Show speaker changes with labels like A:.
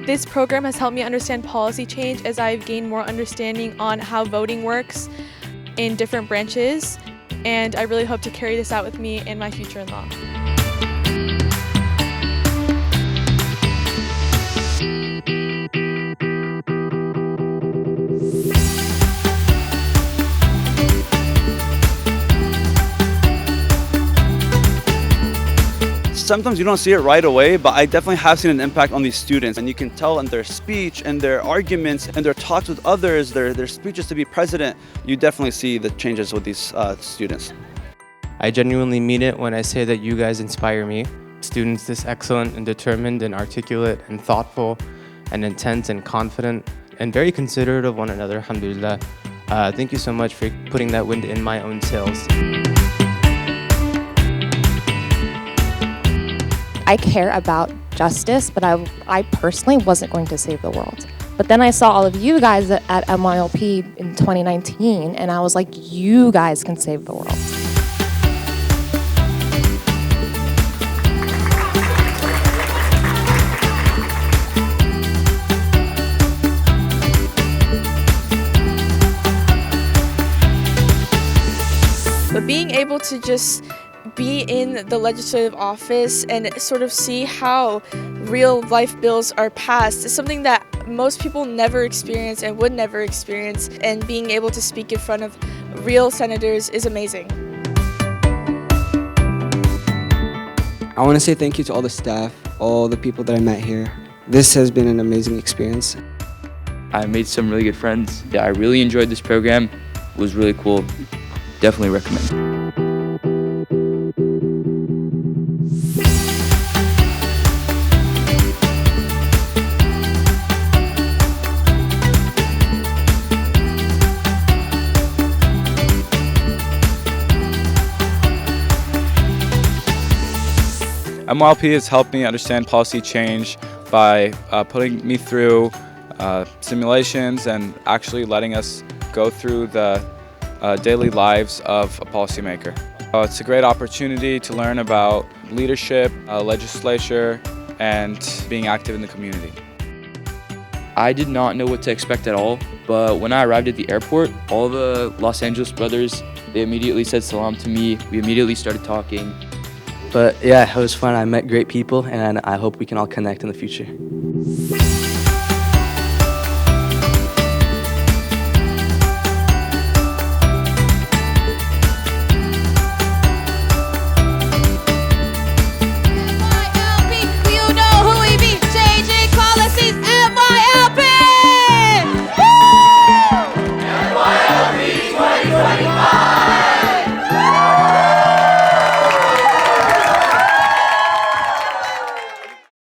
A: This program has helped me understand policy change as I've gained more understanding on how voting works in different branches, and I really hope to carry this out with me in my future in law.
B: Sometimes you don't see it right away, but I definitely have seen an impact on these students, and you can tell in their speech and their arguments and their talks with others, their speeches to be president, you definitely see the changes with these students.
C: I genuinely mean it when I say that you guys inspire me. Students this excellent and determined and articulate and thoughtful and intense and confident and very considerate of one another, alhamdulillah. Thank you so much for putting that wind in my own sails.
D: I care about justice, but I personally wasn't going to save the world. But then I saw all of you guys at MYLP in 2019, and I was like, you guys can save the world.
A: But being able to just be in the legislative office and sort of see how real life bills are passed is something that most people never experience and would never experience, and being able to speak in front of real senators is amazing.
E: I want to say thank you to all the staff, all the people that I met here. This has been an amazing experience.
F: I made some really good friends. Yeah, I really enjoyed this program. It was really cool. Definitely recommend.
G: MYLP has helped me understand policy change by putting me through simulations and actually letting us go through the daily lives of a policymaker. It's a great opportunity to learn about leadership, legislature, and being active in the community.
F: I did not know what to expect at all, but when I arrived at the airport, all the Los Angeles brothers, they immediately said salam to me. We immediately started talking.
H: But yeah, it was fun. I met great people, and I hope we can all connect in the future.